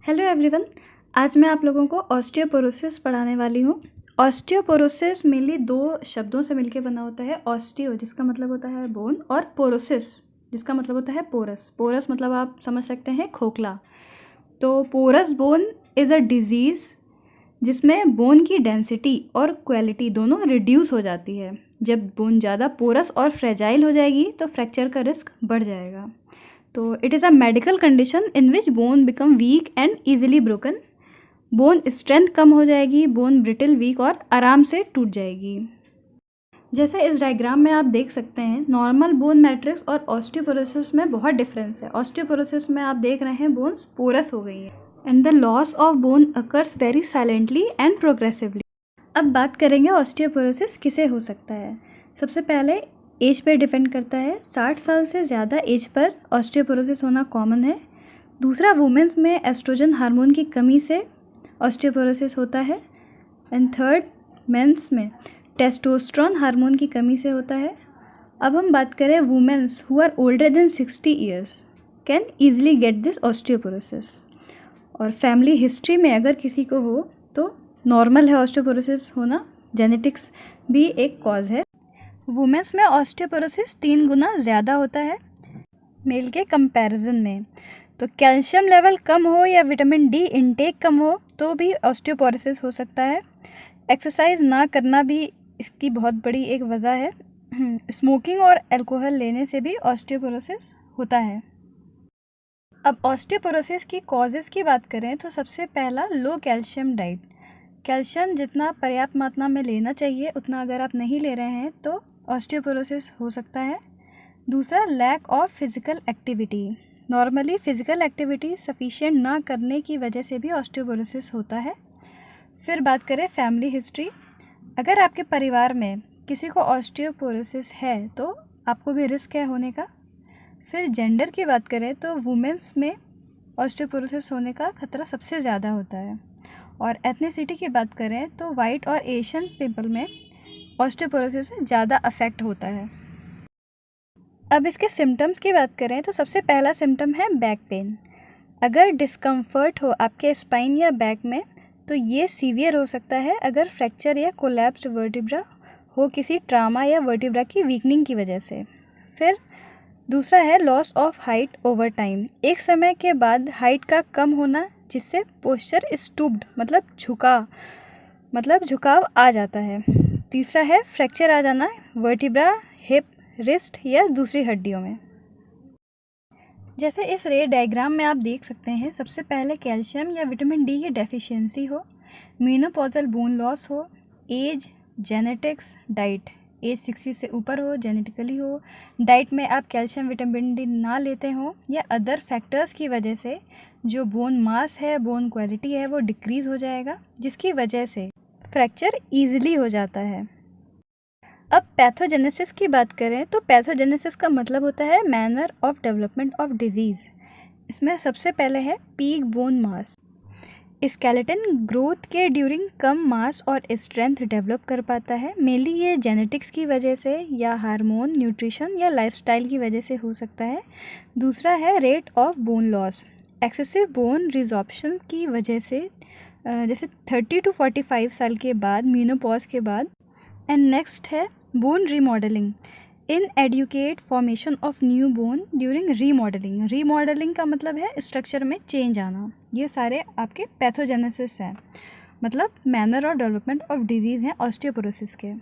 Hello everyone. आज मैं आप लोगों को ऑस्टियोपोरोसिस पढ़ाने वाली हूँ। ऑस्टियोपोरोसिस मेनली दो शब्दों से मिलकर बना होता है। ऑस्टियो जिसका मतलब होता है बोन और पोरोसिस जिसका मतलब होता है पोरस। पोरस मतलब आप समझ सकते हैं खोखला। तो porous bone is a disease जिसमें बोन की डेंसिटी और क्वालिटी दोनों रिड्यूस हो जाती है। जब बोन ज़्यादा पोरस और फ्रेजाइल हो जाएगी तो फ्रैक्चर का रिस्क बढ़ जाएगा। तो it is a medical condition in which bone become weak and easily broken. Bone strength कम हो जाएगी, बोन ब्रिटल, वीक और आराम से टूट जाएगी। जैसे इस डायग्राम में आप देख सकते हैं, नॉर्मल बोन मैट्रिक्स और ऑस्टियोपोरोसिस में बहुत डिफरेंस है। ऑस्टियोपोरोसिस में आप देख रहे हैं बोन्स पोरस हो गई है and the loss of bone occurs very silently and progressively. अब बात करेंगे ऑस्टियोपोरोसिस किसे हो सकता है। सबसे पहले एज पे डिपेंड करता है। 60 साल से ज़्यादा एज पर ऑस्टियोपोरोसिस होना कॉमन है। दूसरा, वुमेन्स में एस्ट्रोजन हार्मोन की कमी से ऑस्टियोपोरोसिस होता है। एंड थर्ड, मेंस में टेस्टोस्टेरोन हार्मोन की कमी से होता है। अब हम बात करें women's who are older than 60 years can easily get this osteoporosis. और फैमिली हिस्ट्री में अगर किसी को हो तो नॉर्मल है ऑस्टियोपोरोसिस होना। जेनेटिक्स भी एक कॉज है। वुमेन्स में ऑस्टियोपोरोसिस 3 गुना ज़्यादा होता है मेल के कंपैरिजन में। तो कैल्शियम लेवल कम हो या विटामिन डी इनटेक कम हो तो भी ऑस्टियोपोरोसिस हो सकता है। एक्सरसाइज ना करना भी इसकी बहुत बड़ी एक वजह है। स्मोकिंग और अल्कोहल लेने से भी ऑस्टियोपोरोसिस होता है। अब ऑस्टियोपोरोसिस की कॉजेज़ की बात करें तो सबसे पहला, लो कैल्शियम डाइट। कैल्शियम जितना पर्याप्त मात्रा में लेना चाहिए उतना अगर आप नहीं ले रहे हैं तो ऑस्टियोपोरोसिस हो सकता है। दूसरा, lack of physical activity. Normally physical activity sufficient ना करने की वजह से भी ऑस्टियोपोरोसिस होता है। फिर बात करें फैमिली हिस्ट्री। अगर आपके परिवार में किसी को ऑस्टियोपोरोसिस है तो आपको भी रिस्क है होने का। फिर जेंडर की बात करें तो वुमेन्स में ऑस्टियोपोरोसिस होने का खतरा सबसे ज़्यादा होता है। और एथनिसिटी की बात करें तो वाइट और एशियन पीपल में ऑस्टियोपोरोसिस से ज़्यादा अफेक्ट होता है। अब इसके सिम्टम्स की बात करें तो सबसे पहला सिम्टम है बैक पेन। अगर डिस्कम्फर्ट हो आपके स्पाइन या बैक में तो ये सीवियर हो सकता है अगर फ्रैक्चर या कोलैप्स्ड वर्टिब्रा हो किसी ट्रामा या वर्टिब्रा की वीकनिंग की वजह से। फिर दूसरा है loss of height over time. एक समय के बाद हाइट का कम होना जिससे पोस्चर स्टूप्ड मतलब झुकाव आ जाता है। तीसरा है फ्रैक्चर आ जाना वर्टिब्रा, हिप, रिस्ट या दूसरी हड्डियों में। जैसे इस रे डायग्राम में आप देख सकते हैं, सबसे पहले कैल्शियम या विटामिन डी की डेफिशिएंसी हो, मेनोपॉजल बोन लॉस हो, एज, जेनेटिक्स, डाइट। एज 60 से ऊपर हो, जेनेटिकली हो, डाइट में आप कैल्शियम विटामिन डी ना लेते हो या अदर फैक्टर्स की वजह से जो बोन मास है, बोन क्वालिटी है वो डिक्रीज़ हो जाएगा जिसकी वजह से फ्रैक्चर ईजिली हो जाता है। अब पैथोजेनेसिस की बात करें तो पैथोजेनेसिस का मतलब होता है manner of development of disease. इसमें सबसे पहले है peak bone mass. Skeleton growth के ड्यूरिंग कम मास और स्ट्रेंथ डेवलप कर पाता है। मेनली ये जेनेटिक्स की वजह से या हार्मोन, न्यूट्रिशन या लाइफस्टाइल की वजह से हो सकता है। दूसरा है rate of bone loss. Excessive bone resorption की वजह से जैसे 30 to 45 साल के बाद, मेनोपॉज के बाद। एंड नेक्स्ट है bone remodelling. Inadequate formation of new bone during remodelling. Remodelling का मतलब है स्ट्रक्चर में चेंज आना। ये सारे आपके पैथोजेनेसिस हैं, मतलब मैनर और डेवलपमेंट ऑफ डिजीज़ हैं ऑस्टियोपोरोसिस के।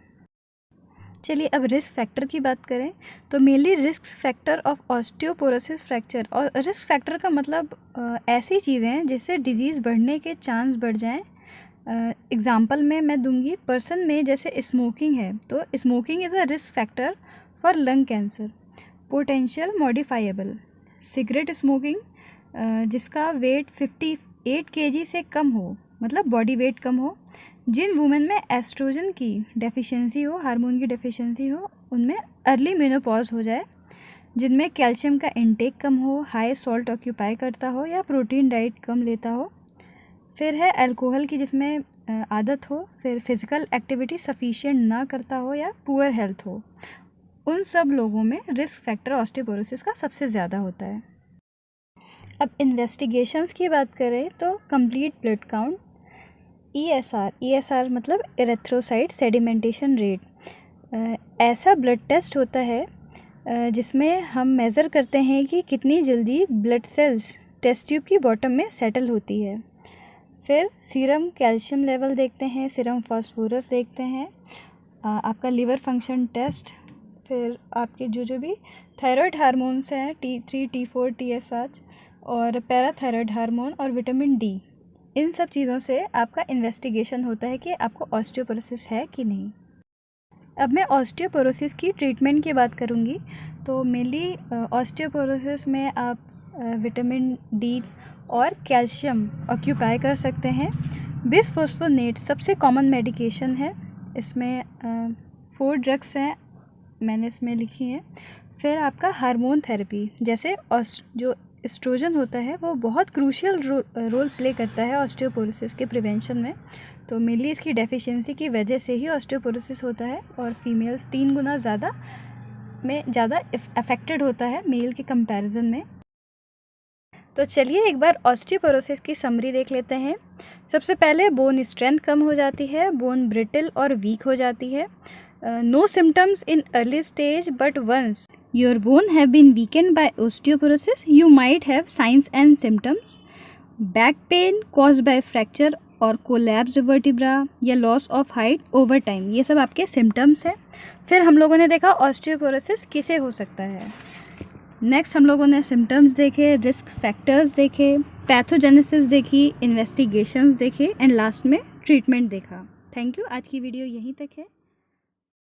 चलिए अब रिस्क फैक्टर की बात करें तो mainly risk factor of osteoporosis fracture. और रिस्क फैक्टर का मतलब ऐसी चीज़ें हैं जिससे डिजीज़ बढ़ने के चांस बढ़ जाएँ। एग्ज़ाम्पल में मैं दूंगी, पर्सन में जैसे स्मोकिंग है तो smoking is a risk factor for lung cancer. Potential modifiable, cigarette smoking जिसका वेट 58 kg से कम हो, मतलब बॉडी वेट कम हो। जिन वुमेन में एस्ट्रोजन की डेफिशिएंसी हो, हार्मोन की डेफिशिएंसी हो, उनमें अर्ली मेनोपॉज हो जाए। जिनमें कैल्शियम का इंटेक कम हो, हाई सॉल्ट ऑक्यूपाई करता हो या प्रोटीन डाइट कम लेता हो। फिर है अल्कोहल की जिसमें आदत हो, फिर फिज़िकल एक्टिविटी सफिशिएंट ना करता हो या पुअर हेल्थ हो। उन सब लोगों में रिस्क फैक्टर ऑस्टियोपोरोसिस का सबसे ज़्यादा होता है। अब इन्वेस्टिगेशंस की बात करें तो कंप्लीट ब्लड काउंट, ESR मतलब इरेथ्रोसाइट सेडिमेंटेशन रेट। ऐसा ब्लड टेस्ट होता है जिसमें हम मेज़र करते हैं कि कितनी जल्दी ब्लड सेल्स टेस्ट ट्यूब की बॉटम में सेटल होती है। फिर सीरम कैल्शियम लेवल देखते हैं, सीरम फास्फोरस देखते हैं, आपका लीवर फंक्शन टेस्ट, फिर आपके जो भी थायराइड हार्मोन्स हैं T3, T4, TSH और पैराथायराइड हार्मोन और विटामिन D, इन सब चीज़ों से आपका इन्वेस्टिगेशन होता है कि आपको ऑस्टियोपोरोसिस है कि नहीं। अब मैं ऑस्टियोपोरोसिस की ट्रीटमेंट की बात करूँगी। तो मेनली ऑस्टियोपोरोसिस में आप विटामिन D और कैल्शियम ऑक्यूपाई कर सकते हैं। बिसफॉस्फोनेट सबसे कॉमन मेडिकेशन है, इसमें 4 ड्रग्स हैं, मैंने इसमें लिखी हैं। फिर आपका हार्मोन थेरेपी, जैसे जो एस्ट्रोजन होता है वो बहुत क्रूशियल रोल प्ले करता है ऑस्टियोपोरोसिस के प्रिवेंशन में। तो मेनली इसकी डेफिशिएंसी की वजह से ही ऑस्टियोपोरोसिस होता है और फीमेल्स 3 गुना ज़्यादा अफेक्टेड होता है मेल के कंपैरिजन में। तो चलिए एक बार ऑस्टियोपोरोसिस की समरी देख लेते हैं। सबसे पहले बोन स्ट्रेंथ कम हो जाती है, बोन ब्रिटल और वीक हो जाती है। No symptoms in early stage, but once your bone have been weakened by osteoporosis, you might have signs and symptoms. Back pain caused by fracture और collapsed vertebra या loss of height over time, ये सब आपके symptoms हैं। फिर हम लोगों ने देखा osteoporosis किसे हो सकता है। नेक्स्ट हम लोगों ने symptoms देखे, रिस्क फैक्टर्स देखे, पैथोजेनेसिस देखी, इन्वेस्टिगेशंस देखे एंड लास्ट में ट्रीटमेंट देखा। थैंक यू, आज की वीडियो यहीं तक है।